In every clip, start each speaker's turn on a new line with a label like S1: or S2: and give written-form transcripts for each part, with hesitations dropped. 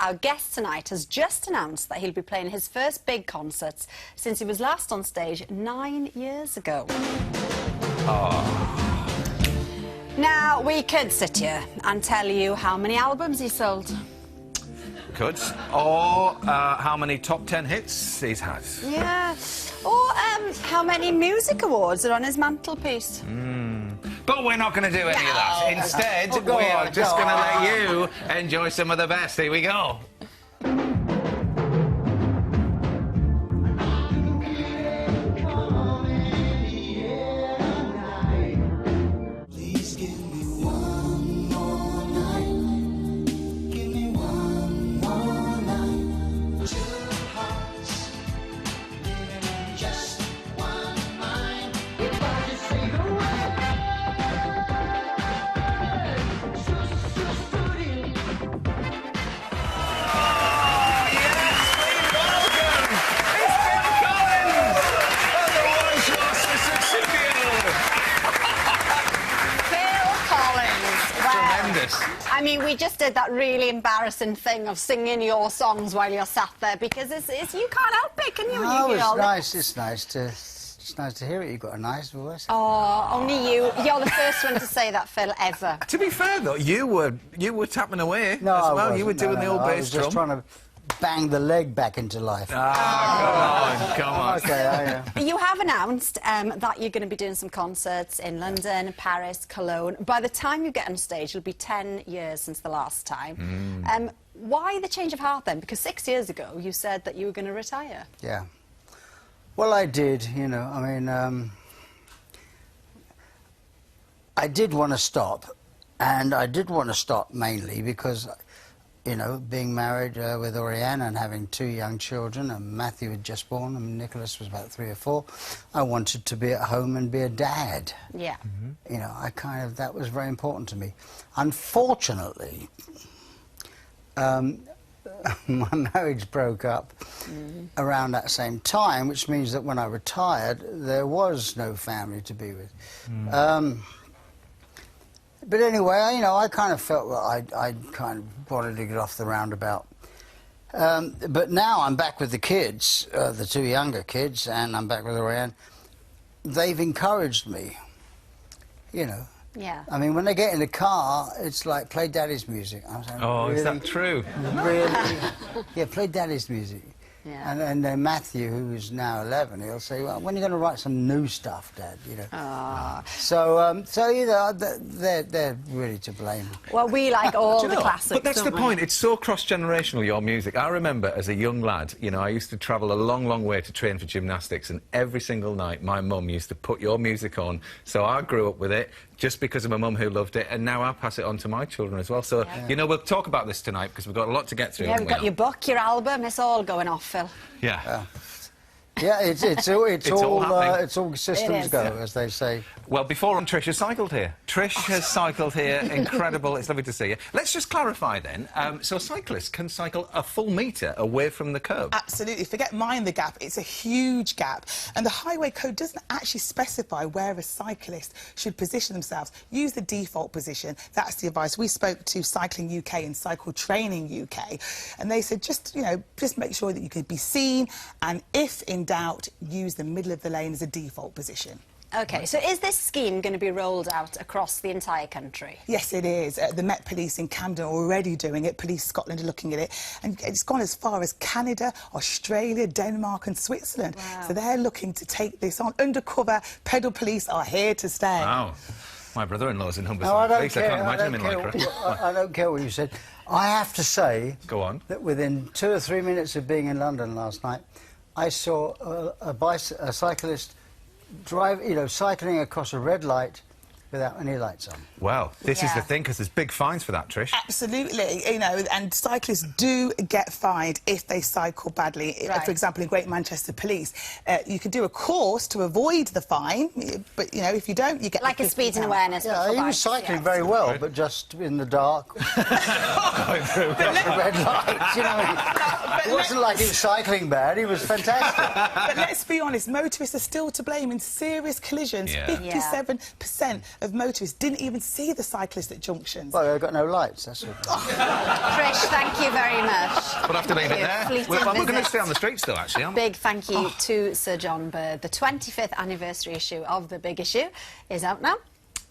S1: Our guest tonight has just announced that he'll be playing his first big concerts since he was last on stage 9 years ago. Now, we could sit here and tell you how many albums he sold.
S2: Could. Or how many top 10 hits he's had.
S1: Yeah. Or how many music awards are on his mantelpiece.
S2: But we're not going to do any of that. Instead, we are just going to let you enjoy some of the best. Here we go.
S1: I mean, we just did that really embarrassing thing of singing your songs while you're sat there because it's you can't help it, can you?
S3: Oh, it's nice. It's nice to hear it. You've got a nice voice.
S1: Oh, only you. You're the first one to say that, Phil, ever.
S2: To be fair, though, you were tapping away
S3: no,
S2: as well.
S3: I wasn't.
S2: You were doing the old bass
S3: I was just
S2: drum.
S3: trying to bang the leg back into life.
S2: Ah, come on.
S3: Okay,
S1: You have announced that you're going to be doing some concerts in London, Paris, Cologne. By the time you get on stage, it'll be 10 years since the last time. Why the change of heart then? Because 6 years ago, you said that you were going to retire.
S3: Yeah. Well, I did, you know. I mean, I did want to stop. And I did want to stop mainly because, you know, being married with Oriane and having 2 young children, and Matthew had just born and Nicholas was about 3 or 4, I wanted to be at home and be a dad.
S1: Yeah.
S3: You know, that was very important to me. Unfortunately, my marriage broke up around that same time, which means that when I retired, there was no family to be with. But anyway, you know, I kind of felt that I kind of wanted to get off the roundabout. But now I'm back with the kids, the 2 younger kids, and I'm back with Oriane. They've encouraged me, you know.
S1: Yeah.
S3: I mean, when they get in the car, it's like, play Daddy's music. I'm saying,
S2: Oh,
S3: really?
S2: is that true?
S3: Really? Yeah, play Daddy's music.
S1: Yeah.
S3: And then Matthew, who's now 11, he'll say, well, when are you going to write some new stuff, Dad? You know. So you know, they're really to blame.
S1: Well, we like all the
S2: know,
S1: classics.
S2: but that's the
S1: don't we?
S2: point. It's so cross-generational, your music. I remember as a young lad, you know, I used to travel a long, long way to train for gymnastics, and every single night my mum used to put your music on. So I grew up with it just because of my mum who loved it, and now I pass it on to my children as well. So, you know, we'll talk about this tonight because we've got a lot to get through.
S1: Yeah, we've got your book, your album, it's all going off, Phil.
S2: Yeah.
S3: Yeah, it's all systems go, as they say.
S2: Well, before Trish has cycled here. Trish has cycled here. Incredible. It's lovely to see you. Let's just clarify then. So cyclists can cycle a full metre away from the curb.
S4: Absolutely. Forget mind the gap. It's a huge gap. And the Highway Code doesn't actually specify where a cyclist should position themselves. Use the default position. That's the advice. We spoke to Cycling UK and Cycle Training UK, and they said just make sure that you can be seen, and if in doubt, use the middle of the lane as a default position.
S1: OK, so is this scheme going to be rolled out across the entire country?
S4: Yes, it is. The Met Police in Camden are already doing it. Police Scotland are looking at it. And it's gone as far as Canada, Australia, Denmark and Switzerland.
S1: Wow.
S4: So they're looking to take this on. Undercover pedal police are here to stay.
S2: Wow. My brother-in-law's in Humberside.
S3: No, I don't
S2: Police.
S3: care.
S2: I can't imagine him in Lycra.
S3: I don't care what you said. I have to say...
S2: Go on.
S3: ...that within 2 or 3 minutes of being in London last night, I saw a cyclist cycling across a red light without any lights on.
S2: Well, this is
S1: Yeah.
S2: the thing, because there's big fines for that, Trish.
S4: Absolutely, you know, and cyclists do get fined if they cycle badly.
S1: Right.
S4: For example, in Great Manchester Police, you can do a course to avoid the fine, but, you know, if you don't, you get...
S1: Like a speed and awareness. but
S3: Yeah,
S1: for
S3: he was
S1: bikes,
S3: cycling
S1: yeah.
S3: very well, but just in the dark. The red lights, you know. It wasn't like he was cycling bad, he was fantastic.
S4: But let's be honest, motorists are still to blame in serious collisions.
S2: Yeah.
S4: 57% of motorists didn't even see the cyclists at junctions.
S3: Well, they've got no lights, that's all.
S1: Trish, thank you very much.
S2: We'll have to leave it there.
S1: Fleeting
S2: We're going to
S1: visit.
S2: stay on the streets, though, actually, aren't we?
S1: Big thank you to Sir John Bird. The 25th anniversary issue of The Big Issue is out now.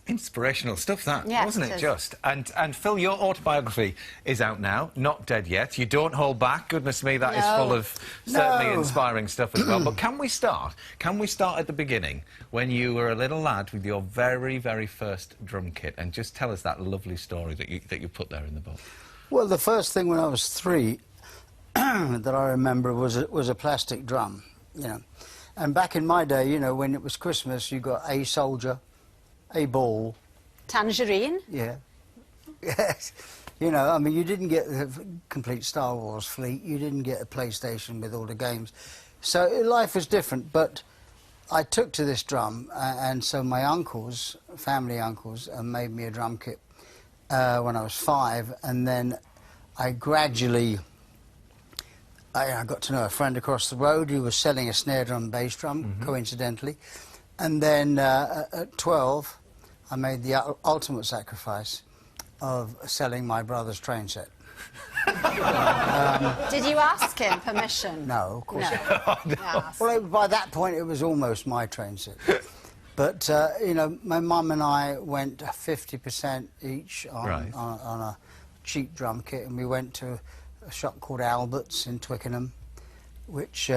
S2: Inspirational stuff, that,
S1: Yeah,
S2: wasn't
S1: it
S2: it,
S1: is.
S2: just? And Phil, your autobiography is out now, not dead yet. You don't hold back. Goodness me, that is
S1: No.
S2: full of certainly
S3: No.
S2: inspiring stuff as well. But can we start? Can we start at the beginning, when you were a little lad with your very, very first drum kit, and just tell us that lovely story that you put there in the book?
S3: Well, the first thing when I was 3 that I remember was a plastic drum, you know. And back in my day, you know, when it was Christmas, you got a soldier, a ball,
S1: Tangerine.
S3: yeah. Yes. You know, I mean, you didn't get the complete Star Wars fleet, you didn't get a PlayStation with all the games. So life was different, but I took to this drum, and so my uncles, family uncles, made me a drum kit when I was 5, and then I gradually... I got to know a friend across the road who was selling a snare drum, bass drum, coincidentally. And then at 12, I made the ultimate sacrifice of selling my brother's train set.
S1: Did you ask him permission?
S3: No, of course
S1: No.
S3: not.
S1: Yes.
S3: Well, by that point, it was almost my train set. But, you know, my mum and I went 50% each
S2: Right.
S3: on a cheap drum kit, and we went to a shop called Albert's in Twickenham, which...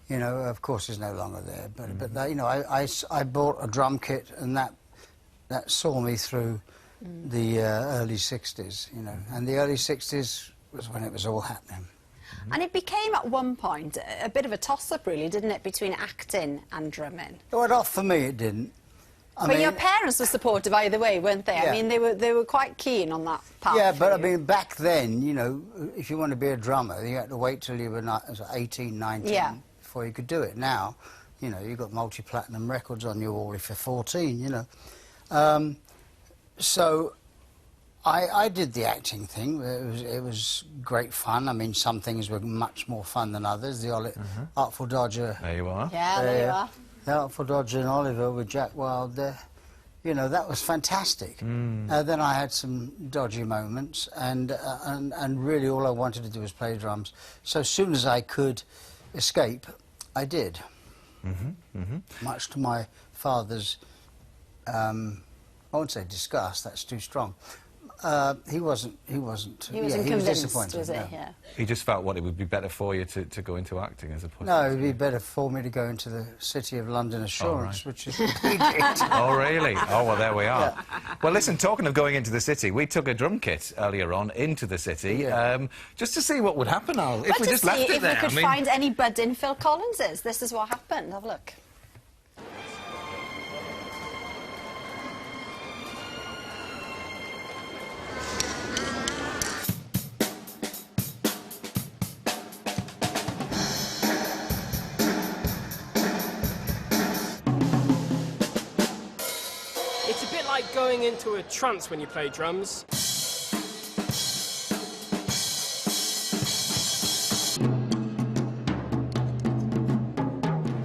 S3: you know, of course, is no longer there. But you know, I bought a drum kit, and that saw me through the early '60s. You know, and the early '60s was when it was all happening.
S1: And it became, at one point, a bit of a toss-up, really, didn't it, between acting and drumming?
S3: It went off for me. It didn't.
S1: But your parents were supportive either way, weren't they? I
S3: Yeah.
S1: mean, they were quite keen on that part.
S3: Yeah,
S1: for
S3: but I
S1: you.
S3: mean, back then, you know, if you want to be a drummer, you had to wait till you were 18, 19
S1: Yeah.
S3: before you could do it. Now, you know, you've got multi-platinum records on your wall if you're 14, you know. So I did the acting thing. It was great fun. I mean, some things were much more fun than others. The Artful Dodger...
S2: There you are.
S1: Yeah, there you are.
S3: The Artful Dodger and Oliver with Jack Wilde there. You know, that was fantastic. Then I had some dodgy moments, and really all I wanted to do was play drums. So as soon as I could escape, I did. Much to my father's, I won't say disgust, that's too strong. He wasn't
S1: He wasn't
S3: disappointed.
S1: convinced, was it?
S3: no.
S1: Yeah.
S2: He just felt what it would be better for you to go into acting as opposed
S3: No,
S2: to...
S3: it'd be better for me to go into the City of London Assurance,
S2: right.
S3: which is what he did.
S2: Oh, really? Oh, well, there we are. Well, listen, talking of going into the city, we took a drum kit earlier on into the city, just to see what would happen, Al, if
S1: Let's
S2: we just
S1: see
S2: left it
S1: if
S2: there.
S1: we could
S2: I mean,
S1: find any budding Phil Collinses. This is what happened. Have a look.
S5: It's a bit like going into a trance when you play drums.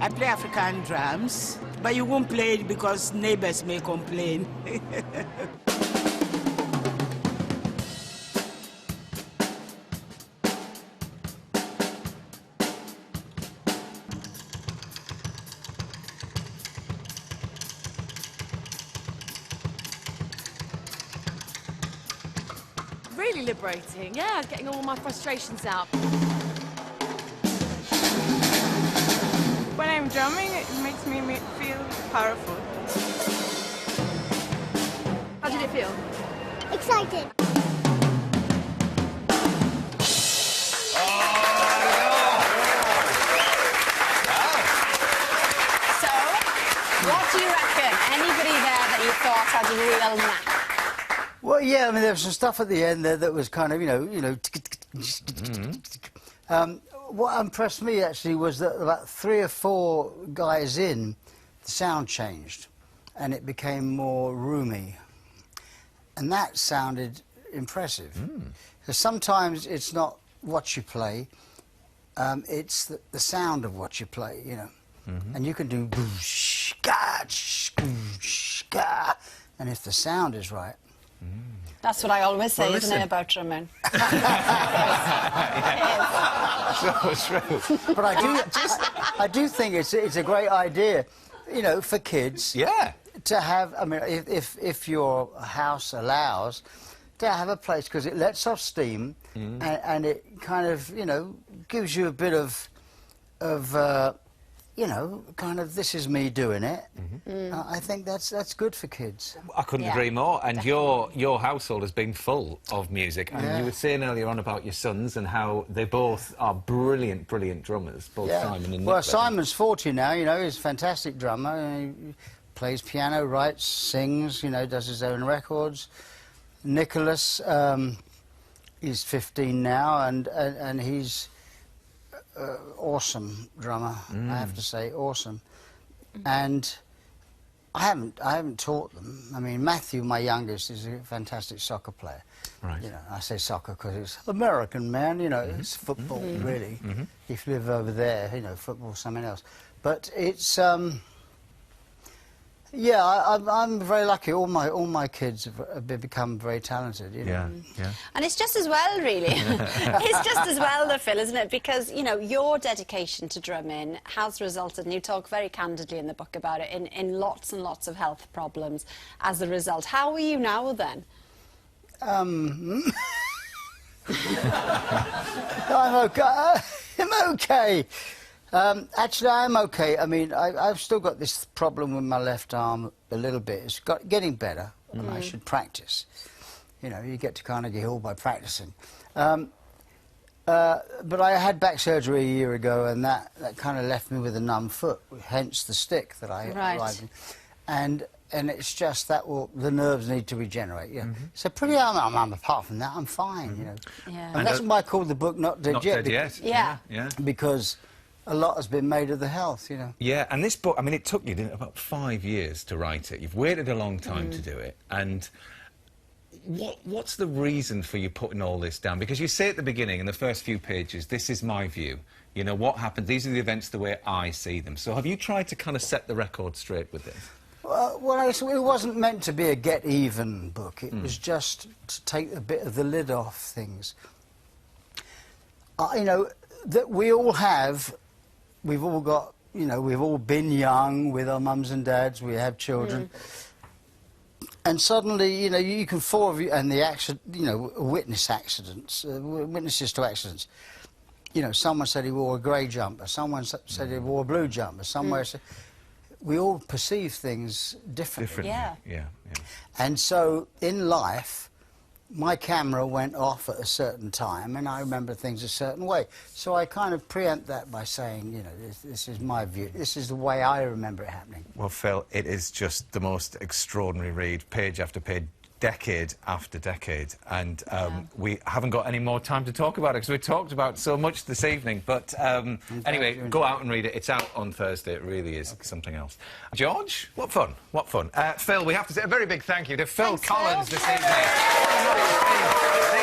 S6: I play African drums, but you won't play it because neighbors may complain.
S7: Really liberating, yeah, getting all my frustrations out.
S8: When I'm drumming, it makes me feel powerful.
S7: How did it feel?
S9: Excited.
S1: So, what do you reckon? Anybody there that you thought had a real knack?
S3: Well, yeah, I mean, there was some stuff at the end there that was kind of, you know... what impressed me, actually, was that about 3 or 4 guys in, the sound changed, and it became more roomy. And that sounded impressive. Because sometimes it's not what you play, it's the sound of what you play, you know. And you can do... and if the sound is right.
S1: That's what I always say,
S2: Well,
S1: isn't
S2: listen.
S1: it, about drumming?
S2: So true.
S3: But I do think it's a great idea, you know, for kids.
S2: Yeah.
S3: To have, I mean, if your house allows, to have a place, because it lets off steam, and it kind of, you know, gives you a bit of you know, kind of, this is me doing it. I think that's good for kids.
S2: I couldn't
S1: Yeah,
S2: agree more. And your household has been full of music. And
S3: Yeah.
S2: you were saying earlier on about your sons and how they both are brilliant, brilliant drummers, both Simon and
S3: Well,
S2: Nick.
S3: Simon's 40 now, you know, he's a fantastic drummer. He plays piano, writes, sings, you know, does his own records. Nicholas, he's 15 now, and he's awesome drummer, I have to say, awesome. And I haven't taught them. I mean, Matthew, my youngest, is a fantastic soccer player.
S2: Right.
S3: You know, I say soccer because it's American, man. You know, it's football, really. If you live over there, you know, football's something else. But it's yeah, I'm very lucky. All my kids have become very talented. You know?
S2: Yeah, yeah.
S1: And it's just as well, really. It's just as well, though, Phil, isn't it? Because, you know, your dedication to drumming has resulted, and you talk very candidly in the book about it, in lots and lots of health problems as a result. How are you now, then?
S3: I'm okay. I'm okay. Actually, I'm okay. I mean, I've still got this problem with my left arm a little bit. It's getting better, and I should practice. You know, you get to Carnegie Hall by practicing. But I had back surgery a year ago, and that kind of left me with a numb foot, hence the stick that I arrived in. And it's just that the nerves need to regenerate. Yeah. So apart from that, I'm fine. You know.
S1: Yeah.
S3: And that's why I called the book "Not Dead
S2: Not
S3: Yet."
S2: dead yet.
S1: Yeah.
S2: Yeah.
S3: Because a lot has been made of the health, you know.
S2: Yeah, and this book, I mean, it took you, didn't it, about 5 years to write it. You've waited a long time to do it. And what's the reason for you putting all this down? Because you say at the beginning, in the first few pages, this is my view. You know, what happened, these are the events the way I see them. So have you tried to kind of set the record straight with this?
S3: Well, it wasn't meant to be a get-even book. It was just to take a bit of the lid off things. You know, that we all have... We've all got, you know, we've all been young with our mums and dads, we have children. And suddenly, you know, you can fall, and the accident, you know, witnesses to accidents. You know, someone said he wore a grey jumper, someone said he wore a blue jumper, somewhere said... We all perceive things differently.
S1: Yeah.
S2: Yeah, yeah.
S3: And so, in life, my camera went off at a certain time, and I remember things a certain way. So I kind of preempt that by saying, you know, this is my view. This is the way I remember it happening.
S2: Well, Phil, it is just the most extraordinary read, page after page, decade after decade. And we haven't got any more time to talk about it, because we talked about so much this evening. But anyway, go out and read it. It's out on Thursday. It really is something else. George, what fun. What fun. Phil, we have to say a very big thank you to Phil Collins this evening. The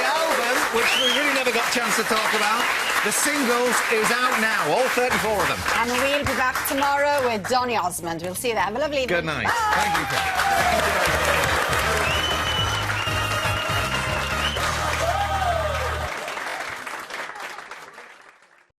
S2: album, which we really never got a chance to talk about, the singles, is out now, all 34 of them.
S1: And we'll be back tomorrow with Donny Osmond. We'll see you there. Have a lovely evening.
S2: Good night.
S1: Bye.
S2: Thank you, Phil. Thank you very much.